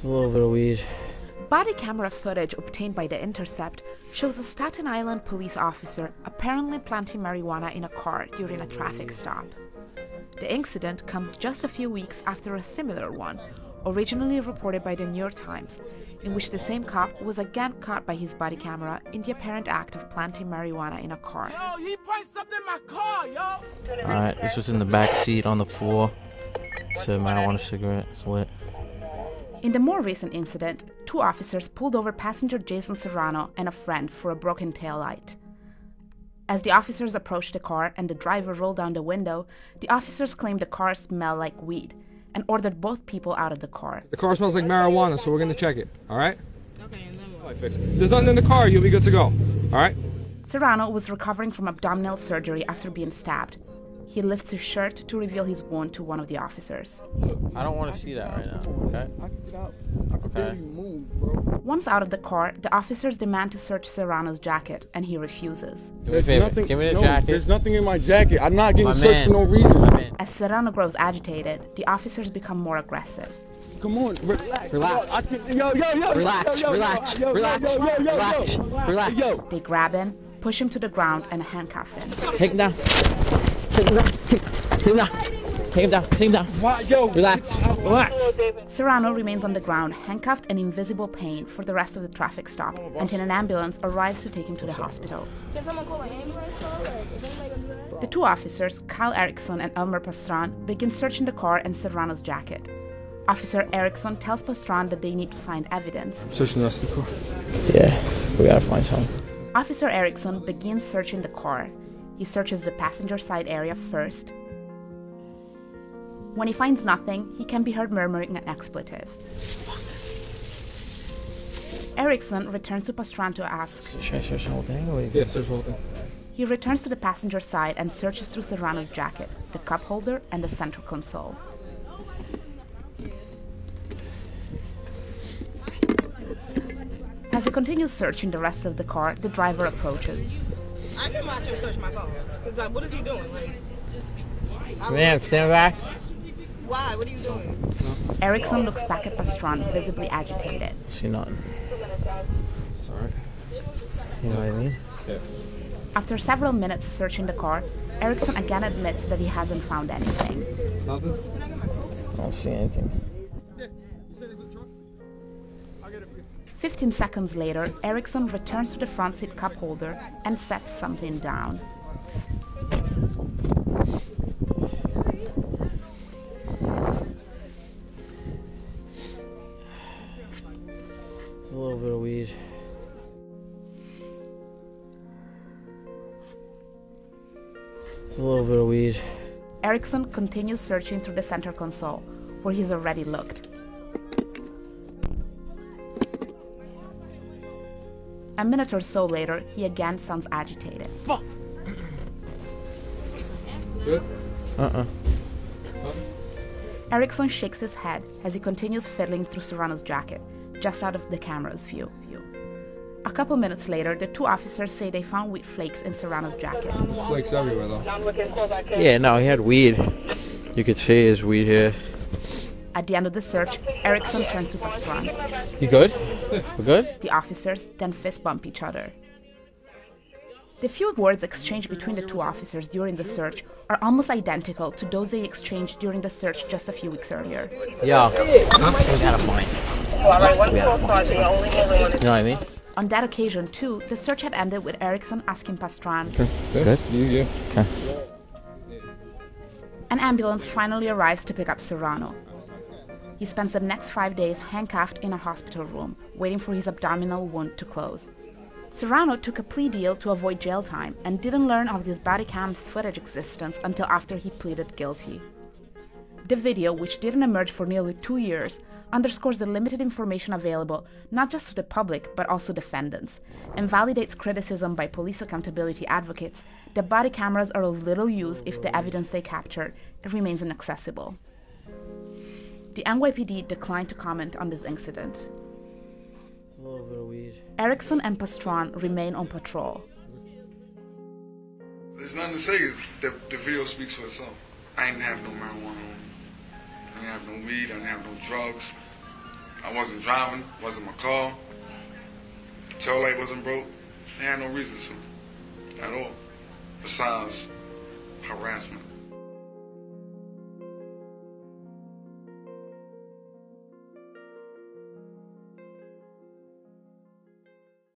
a little bit of weed. Body camera footage obtained by The Intercept shows a Staten Island police officer apparently planting marijuana in a car during a traffic stop. The incident comes just a few weeks after a similar one, originally reported by the New York Times, in which the same cop was again caught by his body camera in the apparent act of planting marijuana in a car. Yo, he put something in my car, yo! Alright, this was in the back seat on the floor. Said marijuana cigarette, it's lit. In the more recent incident, two officers pulled over passenger Jason Serrano and a friend for a broken taillight. As the officers approached the car and the driver rolled down the window, the officers claimed the car smelled like weed and ordered both people out of the car. The car smells like marijuana, so we're going to check it, all right? Okay, and then what? Fix it. There's nothing in the car, you'll be good to go, all right? Serrano was recovering from abdominal surgery after being stabbed. He lifts his shirt to reveal his wound to one of the officers. I don't want to see that right now, okay? I can get out. I can barely move, bro. Once out of the car, the officers demand to search Serrano's jacket, and he refuses. Do me a favor, give me the jacket. There's nothing in my jacket. I'm not getting searched for no reason. As Serrano grows agitated, the officers become more aggressive. Come on, relax. Relax. Relax. They grab him, push him to the ground, and handcuff him. Take him down. Take him down. Relax. Serrano remains on the ground, handcuffed and in visible pain for the rest of the traffic stop, until an ambulance arrives to take him to the hospital. Can someone call an ambulance? The two officers, Kyle Erickson and Elmer Pastran, begin searching the car and Serrano's jacket. Officer Erickson tells Pastran that they need to find evidence. Searching the rest of the car. Yeah, we gotta find something. Officer Erickson begins searching the car. He searches the passenger side area first. When he finds nothing, he can be heard murmuring an expletive. Erickson returns to Pastran to ask. Should I search the whole thing? Or what do you Yeah, think? search the whole thing. He returns to the passenger side and searches through Serrano's jacket, the cup holder, and the central console. As he continues searching the rest of the car, the driver approaches. I can watch him search my car. Cause like, what is he doing? Like, Man, stand back. why? What are you doing? Erickson looks back at Pastran, visibly agitated. See nothing. It's all right. You know what I mean? Yeah. After several minutes searching the car, Erickson again admits that he hasn't found anything. Nothing? I don't see anything. 15 seconds later, Erickson returns to the front seat cup holder and sets something down. It's a little bit of weed. It's a little bit of weed. Erickson continues searching through the center console, where he's already looked. A minute or so later, he again sounds agitated. Fuck! Good? Erickson shakes his head as he continues fiddling through Serrano's jacket, just out of the camera's view. A couple minutes later, the two officers say they found weed flakes in Serrano's jacket. Flakes everywhere, though. Yeah, no, he had weed. You could see his weed here. At the end of the search, Erickson turns to Pastran. You good? We're good? The officers then fist bump each other. The few words exchanged between the two officers during the search are almost identical to those they exchanged during the search just a few weeks earlier. Yo, we gotta find. You know what I mean? On that occasion, too, the search had ended with Erickson asking Pastran. Good? Yeah. Okay. An ambulance finally arrives to pick up Serrano. He spends the next 5 days handcuffed in a hospital room, waiting for his abdominal wound to close. Serrano took a plea deal to avoid jail time and didn't learn of this body cam's footage existence until after he pleaded guilty. The video, which didn't emerge for nearly 2 years, underscores the limited information available not just to the public but also defendants, and validates criticism by police accountability advocates that body cameras are of little use if the evidence they captured remains inaccessible. The NYPD declined to comment on this incident. It's a little bit of weed. Erickson and Pastran remain on patrol. There's nothing to say. The video speaks for itself. I didn't have no marijuana on me. I didn't have no weed. I didn't have no drugs. I wasn't driving, wasn't my car. Tail light wasn't broke. They had no reason to, at all, besides harassment.